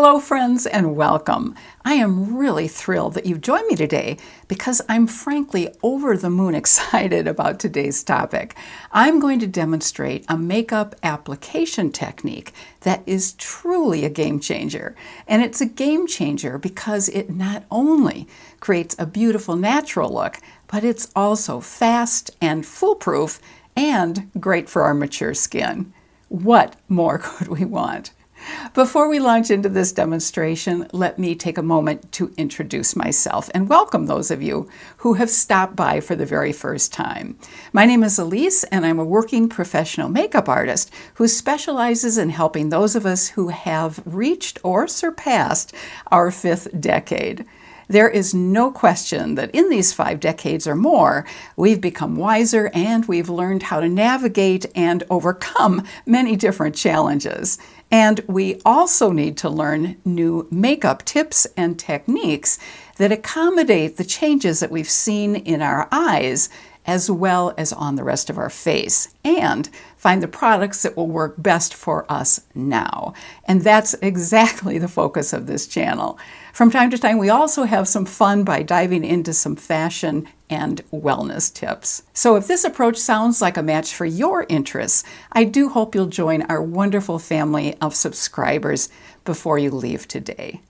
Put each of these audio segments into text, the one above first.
Hello friends and welcome. I am really thrilled that you've joined me today because I'm frankly over the moon excited about today's topic. I'm going to demonstrate a makeup application technique that is truly a game changer. And it's a game changer because it not only creates a beautiful natural look, but it's also fast and foolproof and great for our mature skin. What more could we want? Before we launch into this demonstration, let me take a moment to introduce myself and welcome those of you who have stopped by for the very first time. My name is Elise, and I'm a working professional makeup artist who specializes in helping those of us who have reached or surpassed our 5th decade. There is no question that in these 5 decades or more, we've become wiser and we've learned how to navigate and overcome many different challenges. And we also need to learn new makeup tips and techniques that accommodate the changes that we've seen in our eyes as well as on the rest of our face, and find the products that will work best for us now. And that's exactly the focus of this channel. From time to time, we also have some fun by diving into some fashion and wellness tips. So if this approach sounds like a match for your interests, I do hope you'll join our wonderful family of subscribers before you leave today.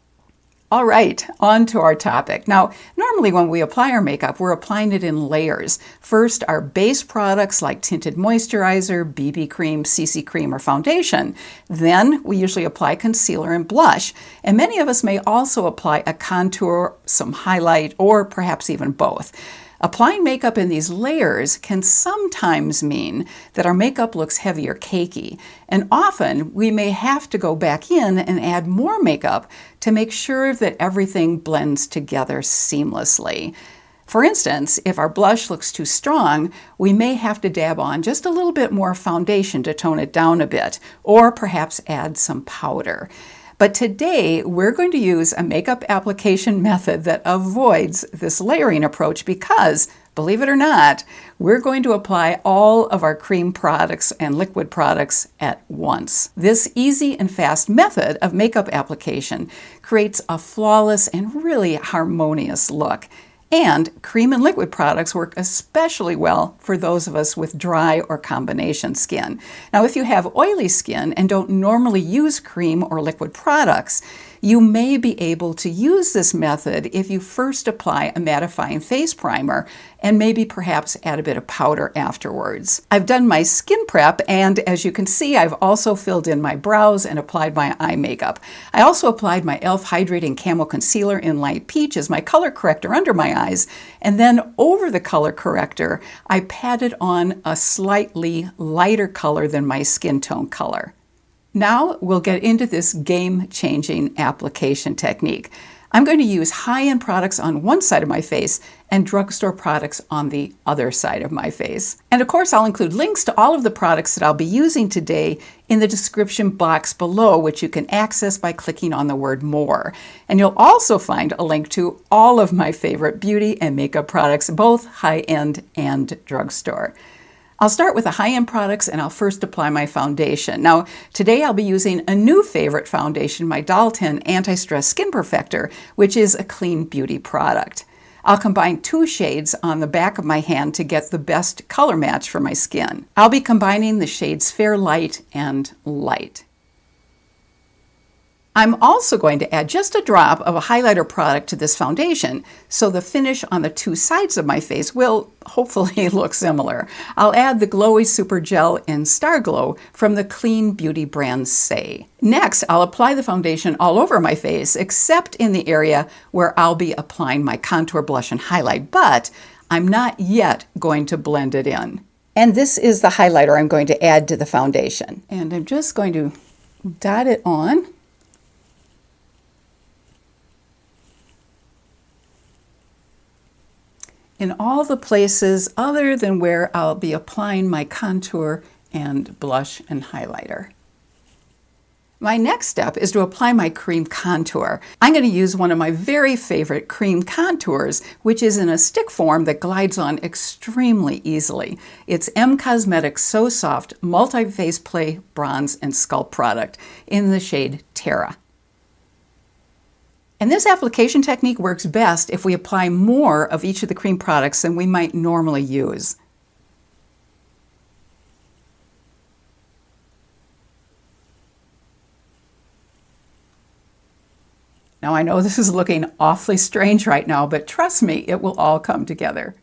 All right, on to our topic. Now, normally when we apply our makeup, we're applying it in layers. First, our base products like tinted moisturizer, BB cream, CC cream, or foundation. Then we usually apply concealer and blush. And many of us may also apply a contour, some highlight, or perhaps even both. Applying makeup in these layers can sometimes mean that our makeup looks heavy or cakey, and often we may have to go back in and add more makeup to make sure that everything blends together seamlessly. For instance, if our blush looks too strong, we may have to dab on just a little bit more foundation to tone it down a bit, or perhaps add some powder. But today, we're going to use a makeup application method that avoids this layering approach because, believe it or not, we're going to apply all of our cream products and liquid products at once. This easy and fast method of makeup application creates a flawless and really harmonious look. And cream and liquid products work especially well for those of us with dry or combination skin. Now, if you have oily skin and don't normally use cream or liquid products, you may be able to use this method if you first apply a mattifying face primer and maybe perhaps add a bit of powder afterwards. I've done my skin prep, and as you can see, I've also filled in my brows and applied my eye makeup. I also applied my e.l.f. Hydrating Camo Concealer in Light Peach as my color corrector under my eyes, and then over the color corrector, I patted on a slightly lighter color than my skin tone color. Now we'll get into this game-changing application technique. I'm going to use high-end products on one side of my face and drugstore products on the other side of my face. And of course, I'll include links to all of the products that I'll be using today in the description box below, which you can access by clicking on the word more. And you'll also find a link to all of my favorite beauty and makeup products, both high-end and drugstore. I'll start with the high-end products, and I'll first apply my foundation. Now, today I'll be using a new favorite foundation, my Dalton Anti-Stress Skin Perfector, which is a clean beauty product. I'll combine 2 shades on the back of my hand to get the best color match for my skin. I'll be combining the shades Fair Light and Light. I'm also going to add just a drop of a highlighter product to this foundation, so the finish on the 2 sides of my face will hopefully look similar. I'll add the Glowy Super Gel in Star Glow from the clean beauty brand Say. Next, I'll apply the foundation all over my face, except in the area where I'll be applying my contour, blush, and highlight, but I'm not yet going to blend it in. And this is the highlighter I'm going to add to the foundation. And I'm just going to dot it on. In all the places other than where I'll be applying my contour and blush and highlighter. My next step is to apply my cream contour. I'm going to use one of my very favorite cream contours, which is in a stick form that glides on extremely easily. It's M Cosmetics So Soft Multi-Face Play Bronze and Sculpt product in the shade Terra. And this application technique works best if we apply more of each of the cream products than we might normally use. Now I know this is looking awfully strange right now, but trust me, it will all come together.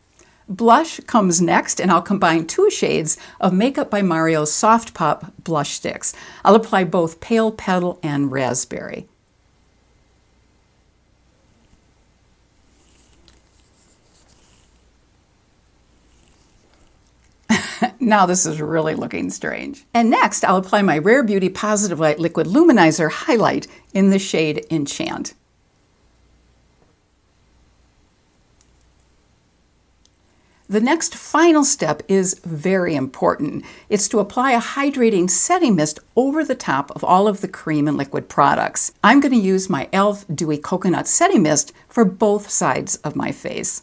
Blush comes next, and I'll combine 2 shades of Makeup by Mario's Soft Pop blush sticks. I'll apply both Pale Petal and Raspberry. Now this is really looking strange. And next, I'll apply my Rare Beauty Positive Light Liquid Luminizer Highlight in the shade Enchant. The next final step is very important. It's to apply a hydrating setting mist over the top of all of the cream and liquid products. I'm going to use my e.l.f. Dewy Coconut Setting Mist for both sides of my face.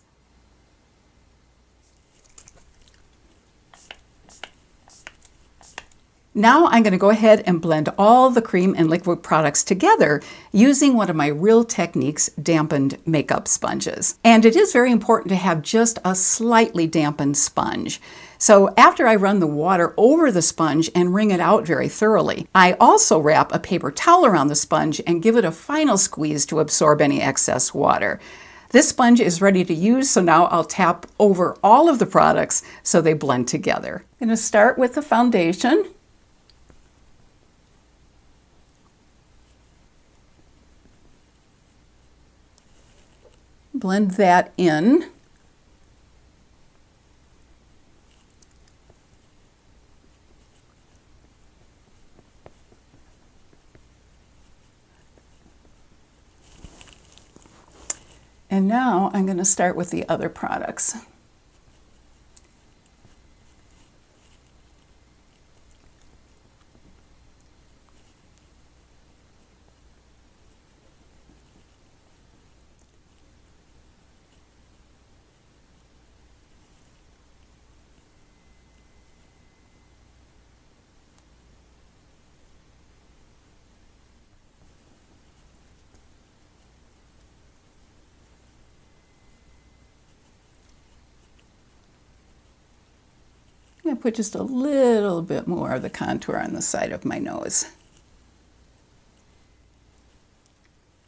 Now I'm going to go ahead and blend all the cream and liquid products together using one of my Real Techniques dampened makeup sponges. And it is very important to have just a slightly dampened sponge. So after I run the water over the sponge and wring it out very thoroughly, I also wrap a paper towel around the sponge and give it a final squeeze to absorb any excess water. This sponge is ready to use, so now I'll tap over all of the products so they blend together. I'm going to start with the foundation. Blend that in. And now I'm going to start with the other products. I'm going to put just a little bit more of the contour on the side of my nose.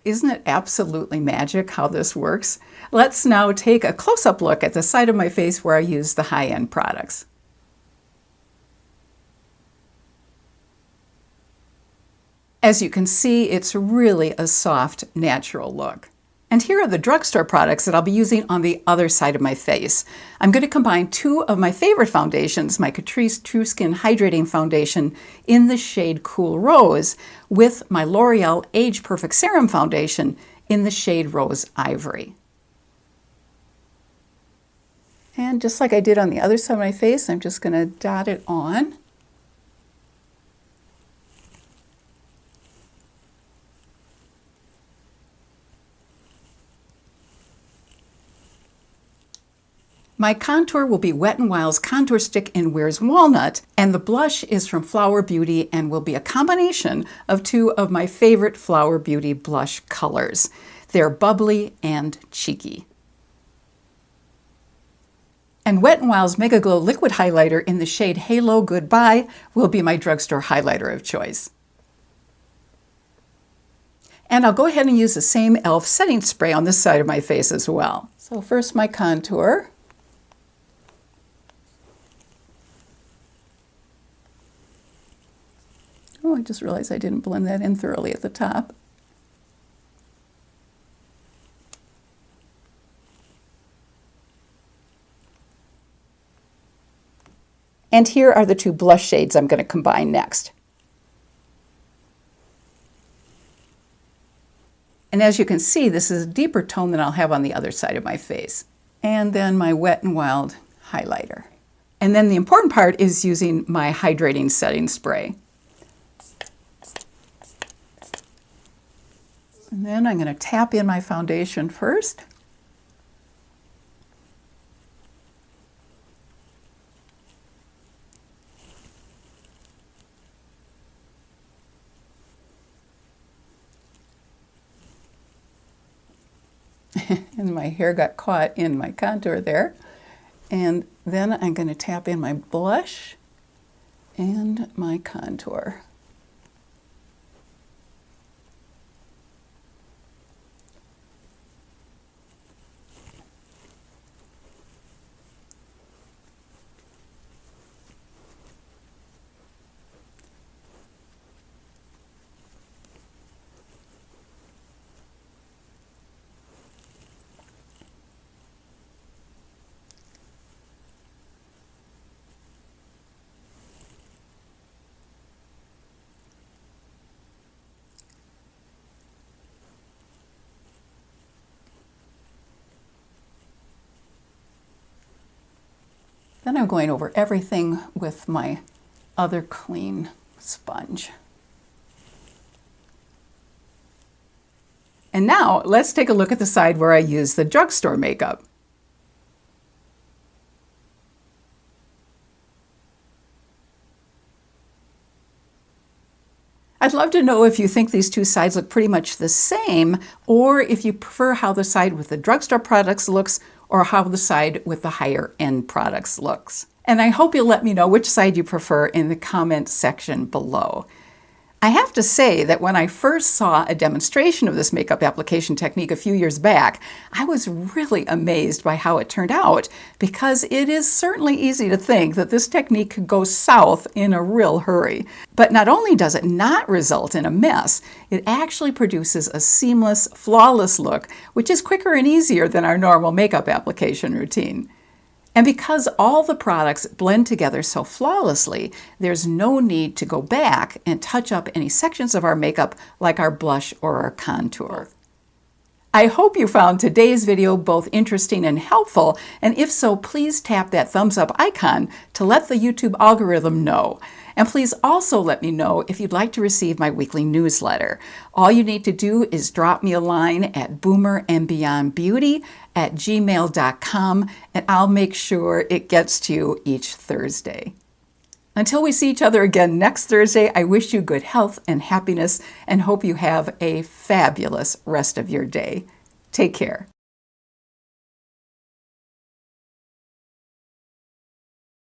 Isn't it absolutely magic how this works? Let's now take a close-up look at the side of my face where I use the high-end products. As you can see, it's really a soft, natural look. And here are the drugstore products that I'll be using on the other side of my face. I'm going to combine 2 of my favorite foundations, my Catrice True Skin Hydrating Foundation in the shade Cool Rose, with my L'Oreal Age Perfect Serum Foundation in the shade Rose Ivory. And just like I did on the other side of my face, I'm just going to dot it on. My contour will be Wet n Wild's Contour Stick in Wears Walnut, and the blush is from Flower Beauty and will be a combination of 2 of my favorite Flower Beauty blush colors. They're bubbly and cheeky. And Wet n Wild's Mega Glow Liquid Highlighter in the shade Halo Goodbye will be my drugstore highlighter of choice. And I'll go ahead and use the same e.l.f. setting spray on this side of my face as well. So first my contour. Oh, I just realized I didn't blend that in thoroughly at the top. And here are the 2 blush shades I'm going to combine next. And as you can see, this is a deeper tone than I'll have on the other side of my face. And then my Wet n Wild highlighter. And then the important part is using my hydrating setting spray. And then I'm going to tap in my foundation first. and my hair got caught in my contour there. And then I'm going to tap in my blush and my contour. Then I'm going over everything with my other clean sponge. And now let's take a look at the side where I use the drugstore makeup. I'd love to know if you think these two sides look pretty much the same, or if you prefer how the side with the drugstore products looks, or how the side with the higher end products looks. And I hope you'll let me know which side you prefer in the comment section below. I have to say that when I first saw a demonstration of this makeup application technique a few years back, I was really amazed by how it turned out, because it is certainly easy to think that this technique could go south in a real hurry. But not only does it not result in a mess, it actually produces a seamless, flawless look, which is quicker and easier than our normal makeup application routine. And because all the products blend together so flawlessly, there's no need to go back and touch up any sections of our makeup like our blush or our contour. I hope you found today's video both interesting and helpful, and if so, please tap that thumbs up icon to let the YouTube algorithm know. And please also let me know if you'd like to receive my weekly newsletter. All you need to do is drop me a line at boomerandbeyondbeauty@gmail.com, and I'll make sure it gets to you each Thursday. Until we see each other again next Thursday, I wish you good health and happiness and hope you have a fabulous rest of your day. Take care.